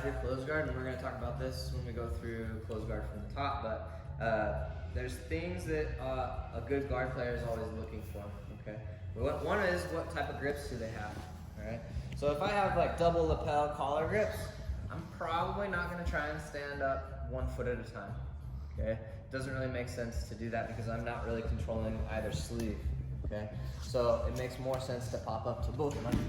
Your closed guard, and we're going to talk about this when we go through closed guard from the top, but there's things that a good guard player is always looking for, okay? One is what type of grips do they have, all right? So if I have like double lapel collar grips, I'm probably not going to try and stand up 1 foot at a time, okay? It doesn't really make sense to do that because I'm not really controlling either sleeve, okay? So it makes more sense to pop up to both of my feet,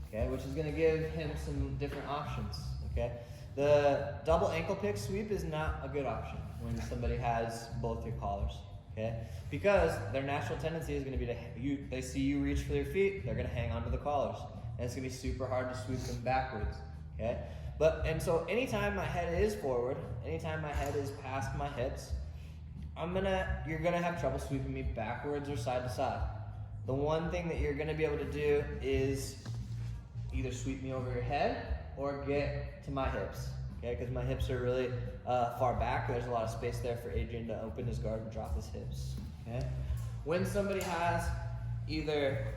okay? Which is going to give him some different options. Okay, the double ankle pick sweep is not a good option when somebody has both your collars. Okay, because their natural tendency is going to be they see you reach for their feet, they're going to hang onto the collars, and it's going to be super hard to sweep them backwards. Okay, so anytime my head is forward, anytime my head is past my hips, you're gonna have trouble sweeping me backwards or side to side. The one thing that you're going to be able to do is either sweep me over your head or get to my hips, okay? Because my hips are really far back. There's a lot of space there for Adrian to open his guard and drop his hips, okay? When somebody has either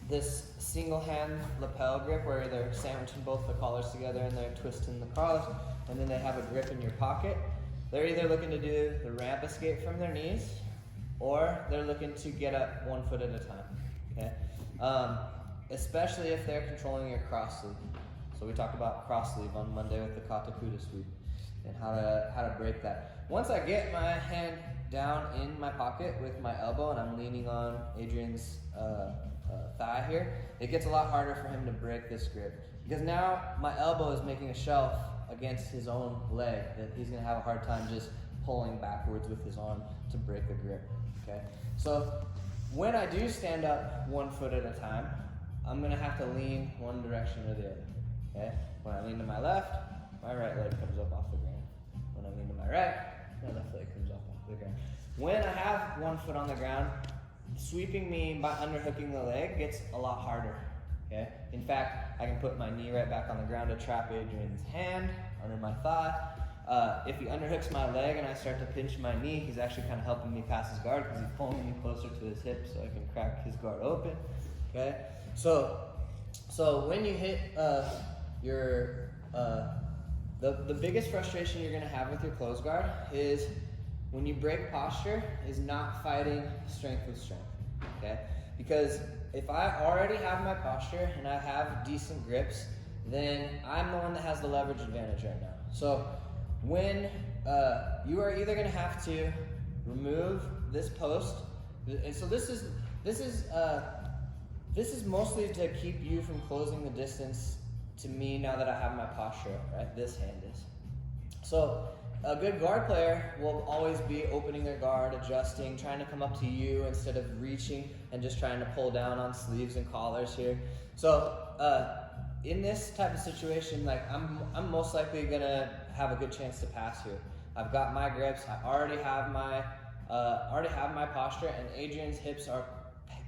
this single hand lapel grip where they're sandwiching both the collars together and they're twisting the collars, and then they have a grip in your pocket, they're either looking to do the ramp escape from their knees or they're looking to get up 1 foot at a time, okay? Especially if they're controlling your cross sleeve. So we talked about cross sleeve on Monday with the Katakuta sweep and how to break that. Once I get my hand down in my pocket with my elbow and I'm leaning on Adrian's thigh here, it gets a lot harder for him to break this grip because now my elbow is making a shelf against his own leg that he's going to have a hard time just pulling backwards with his arm to break the grip. Okay, so when I do stand up 1 foot at a time, I'm going to have to lean one direction or the other. Okay? When I lean to my left, my right leg comes up off the ground. When I lean to my right, my left leg comes up off the ground. When I have 1 foot on the ground, sweeping me by underhooking the leg gets a lot harder. Okay? In fact, I can put my knee right back on the ground to trap Adrian's hand under my thigh. If he underhooks my leg and I start to pinch my knee, he's actually kind of helping me pass his guard because he's pulling me closer to his hip so I can crack his guard open. Okay? So when you hit the biggest frustration you're going to have with your closed guard is when you break posture is not fighting strength with strength, okay? Because if I already have my posture and I have decent grips, then I'm the one that has the leverage advantage right now. So when you are either going to have to remove this post, and so this is mostly to keep you from closing the distance to me now that I have my posture up, right? This hand is. So a good guard player will always be opening their guard, adjusting, trying to come up to you instead of reaching and just trying to pull down on sleeves and collars here. So in this type of situation, like I'm most likely gonna have a good chance to pass here. I've got my grips, I already have my posture, and Adrian's hips are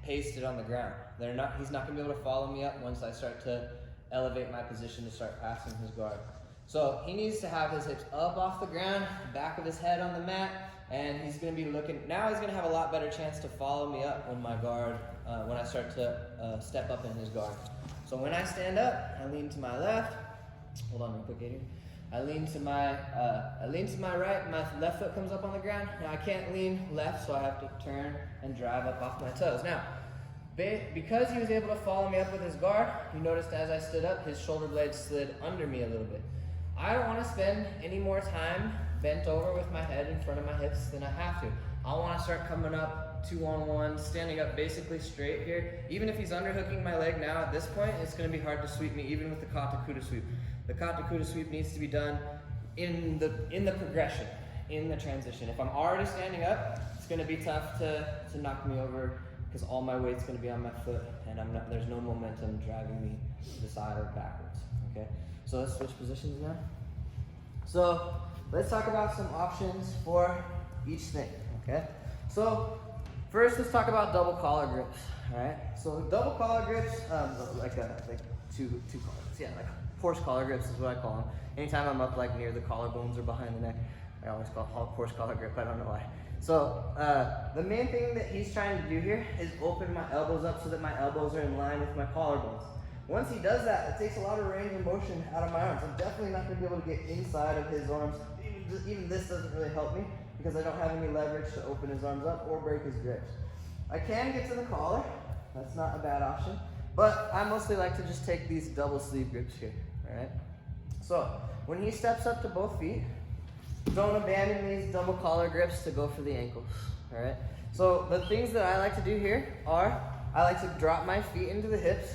pasted on the ground. He's not gonna be able to follow me up once I start to elevate my position to start passing his guard. So he needs to have his hips up off the ground, back of his head on the mat, and he's gonna be looking, now he's gonna have a lot better chance to follow me up when when I start to step up in his guard. So when I stand up, I lean to my left, hold on real quick, Adrian. I lean to my right, my left foot comes up on the ground. Now I can't lean left, so I have to turn and drive up off my toes. Now, because he was able to follow me up with his guard, you noticed as I stood up, his shoulder blades slid under me a little bit. I don't want to spend any more time bent over with my head in front of my hips than I have to. I want to start coming up 2-on-1, standing up basically straight here. Even if he's underhooking my leg now at this point, it's going to be hard to sweep me even with the Katakuta sweep. The Katakuta sweep needs to be done in the progression, in the transition. If I'm already standing up, it's going to be tough to knock me over because all my weight's going to be on my foot and there's no momentum driving me to the side or backwards, okay? So let's switch positions now. So let's talk about some options for each thing, okay? So first, let's talk about double collar grips, all right? So double collar grips, like two collars, yeah, like horse collar grips is what I call them. Anytime I'm up like near the collarbones or behind the neck, I always call it horse collar grip, I don't know why. So the main thing that he's trying to do here is open my elbows up so that my elbows are in line with my collarbones. Once he does that, it takes a lot of range of motion out of my arms. I'm definitely not going to be able to get inside of his arms. Even this doesn't really help me because I don't have any leverage to open his arms up or break his grips. I can get to the collar. That's not a bad option. But I mostly like to just take these double sleeve grips here, all right? So when he steps up to both feet, don't abandon these double collar grips to go for the ankles, all right? So the things that I like to do here are, I like to drop my feet into the hips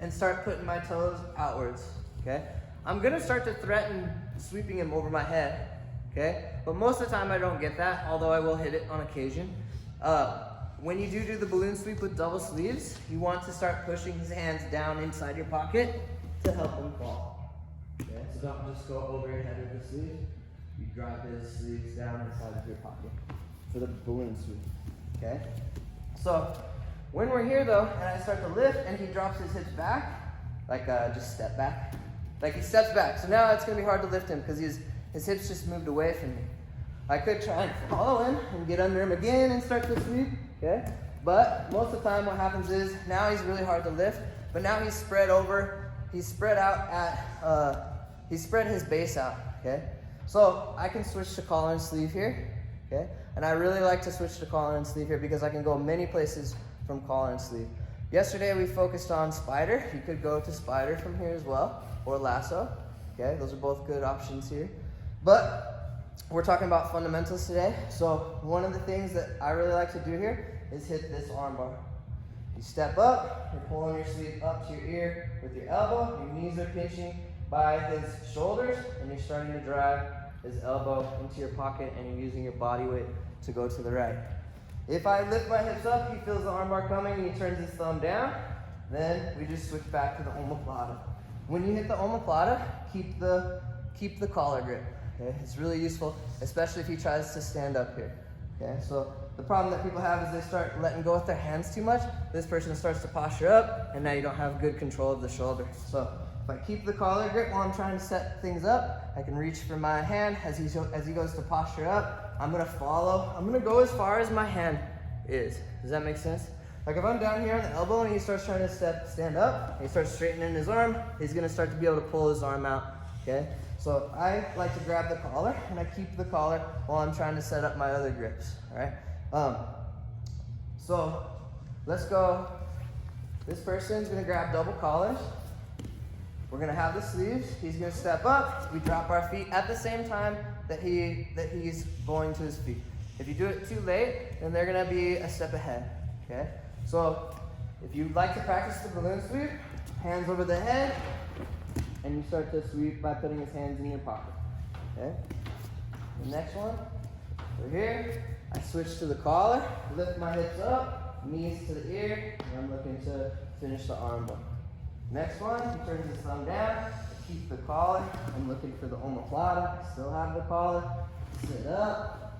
and start putting my toes outwards, okay? I'm gonna start to threaten sweeping him over my head, okay? But most of the time I don't get that, although I will hit it on occasion. When you do the balloon sweep with double sleeves, you want to start pushing his hands down inside your pocket to help him fall. Okay, so don't just go over your head with the sleeve. You drop his sleeves down inside of your pocket for the balloon sweep, okay? So when we're here though, and I start to lift and he drops his hips back, like just step back, like he steps back. So now it's gonna be hard to lift him because his hips just moved away from me. I could try and follow him and get under him again and start to sweep, okay? But most of the time what happens is now he's really hard to lift, but now he's spread over, he's spread out at, he's spread his base out, okay? So I can switch to collar and sleeve here, okay? And I really like to switch to collar and sleeve here because I can go many places from collar and sleeve. Yesterday we focused on spider. You could go to spider from here as well, or lasso, okay? Those are both good options here. But we're talking about fundamentals today. So one of the things that I really like to do here is hit this arm bar. You step up, you're pulling your sleeve up to your ear with your elbow, your knees are pinching by his shoulders, and you're starting to drive his elbow into your pocket, and you're using your body weight to go to the right. If I lift my hips up, he feels the arm bar coming and he turns his thumb down, then we just switch back to the omoplata. When you hit the omoplata, keep the collar grip. Okay? It's really useful, especially if he tries to stand up here. Okay? So the problem that people have is they start letting go with their hands too much. This person starts to posture up, and now you don't have good control of the shoulder. So if I keep the collar grip while I'm trying to set things up, I can reach for my hand as he goes to posture up. I'm gonna follow. I'm gonna go as far as my hand is. Does that make sense? Like if I'm down here on the elbow and he starts trying to stand up, he starts straightening his arm, he's gonna start to be able to pull his arm out, okay? So I like to grab the collar, and I keep the collar while I'm trying to set up my other grips, all right? So let's go. This person's gonna grab double collars. We're gonna have the sleeves. He's gonna step up. We drop our feet at the same time that he's going to his feet. If you do it too late, then they're gonna be a step ahead, okay? So if you'd like to practice the balloon sweep, hands over the head, and you start to sweep by putting his hands in your pocket, okay? The next one, we're here. I switch to the collar, lift my hips up, knees to the ear, and I'm looking to finish the arm bar. Next one, he turns his thumb down, keep the collar. I'm looking for the omoplata, still have the collar. Sit up,